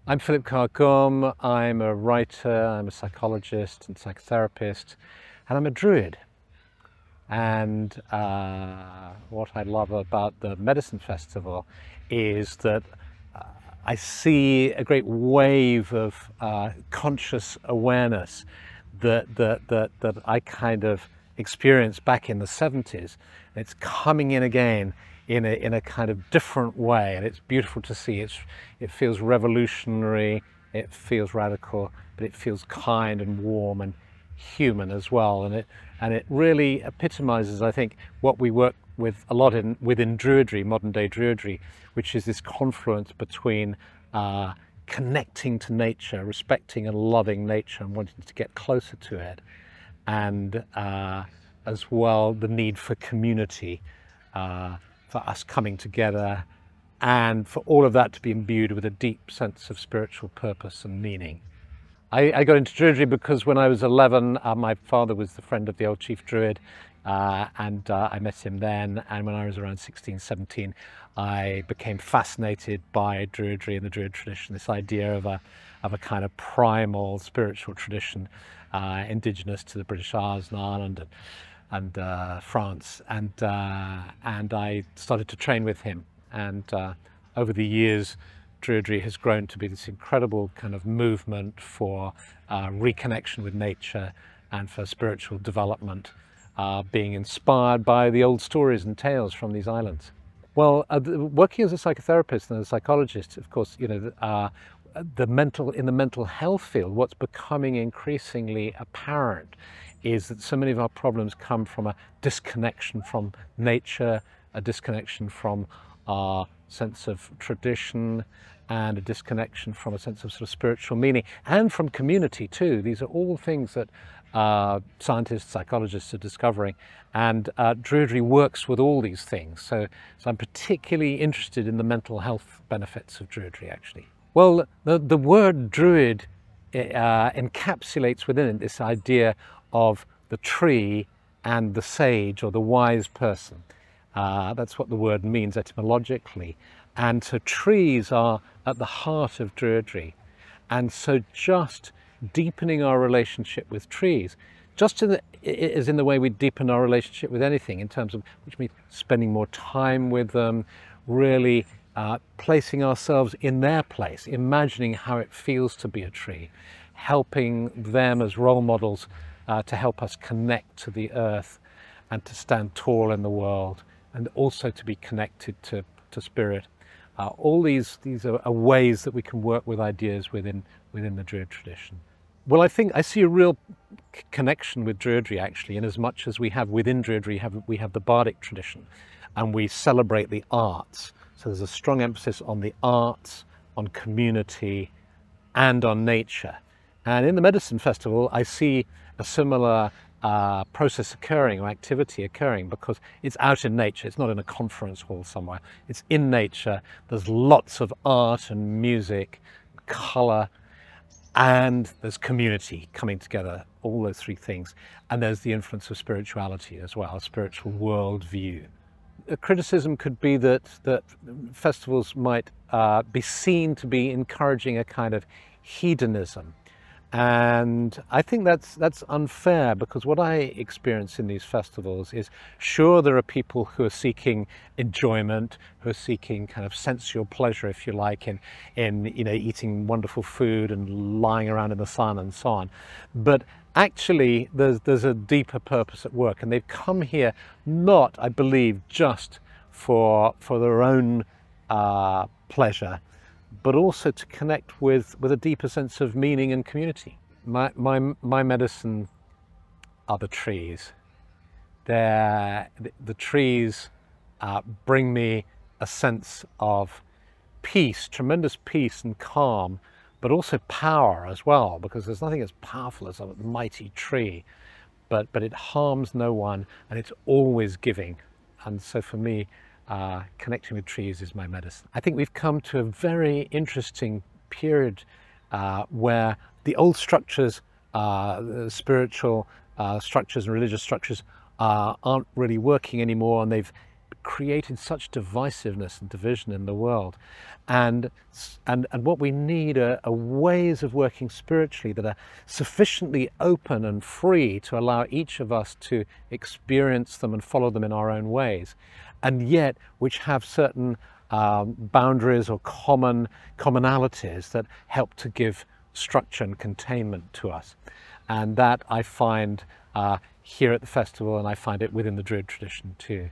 I'm Philip Carr-Gomm. I'm a writer, I'm a psychologist and psychotherapist, and I'm a Druid. And what I love about the Medicine Festival is that I see a great wave of conscious awareness that I kind of experienced back in the 70s. It's coming in again in a kind of different way, and it's beautiful to see. It feels revolutionary, it feels radical, but it feels kind and warm and human as well. And it really epitomizes, I think, what we work with a lot within Druidry, modern day Druidry, which is this confluence between connecting to nature, respecting and loving nature and wanting to get closer to it, and as well the need for community, for us coming together, and for all of that to be imbued with a deep sense of spiritual purpose and meaning. I got into Druidry because when I was 11, my father was the friend of the old chief Druid, and I met him then. And when I was around 16, 17, I became fascinated by Druidry and the Druid tradition, this idea of a kind of primal spiritual tradition, indigenous to the British Isles and Ireland and France. And I started to train with him. And over the years, Druidry has grown to be this incredible kind of movement for reconnection with nature and for spiritual development, being inspired by the old stories and tales from these islands. Well, working as a psychotherapist and a psychologist, of course, you know, in the mental health field, what's becoming increasingly apparent is that so many of our problems come from a disconnection from nature, a disconnection from our sense of tradition, and a disconnection from a sense of sort of spiritual meaning, and from community too. These are all things that scientists, psychologists are discovering, and Druidry works with all these things. So I'm particularly interested in the mental health benefits of Druidry, actually. Well, the word Druid encapsulates within it this idea of the tree and the sage, or the wise person. That's what the word means etymologically. And so trees are at the heart of Druidry. And so just deepening our relationship with trees, just as in the way we deepen our relationship with anything, in terms of, which means spending more time with them, really placing ourselves in their place, imagining how it feels to be a tree, helping them as role models to help us connect to the earth and to stand tall in the world, and also to be connected to spirit. All these are ways that we can work with ideas within the Druid tradition. Well, I think I see a real connection with Druidry, actually, in as much as we have within Druidry, we have the Bardic tradition, and we celebrate the arts. So there's a strong emphasis on the arts, on community, and on nature. And in the Medicine Festival, I see a similar process occurring, or activity occurring, because it's out in nature. It's not in a conference hall somewhere. It's in nature. There's lots of art and music, color, and there's community coming together, all those three things. And there's the influence of spirituality as well, a spiritual worldview. A criticism could be that festivals might be seen to be encouraging a kind of hedonism. And I think that's unfair, because what I experience in these festivals is, sure, there are people who are seeking enjoyment, who are seeking kind of sensual pleasure, if you like, in you know, eating wonderful food and lying around in the sun and so on. But actually, there's a deeper purpose at work, and they've come here not, I believe, just for their own pleasure, but also to connect with a deeper sense of meaning and community. My medicine are the trees. The trees bring me a sense of peace, tremendous peace and calm, but also power as well, because there's nothing as powerful as a mighty tree, but it harms no one, and it's always giving. And so for me, connecting with trees is my medicine. I think we've come to a very interesting period where the old structures, the spiritual structures and religious structures, aren't really working anymore, and they've creating such divisiveness and division in the world. And what we need are ways of working spiritually that are sufficiently open and free to allow each of us to experience them and follow them in our own ways, and yet which have certain boundaries or commonalities that help to give structure and containment to us. And that I find here at the festival, and I find it within the Druid tradition too.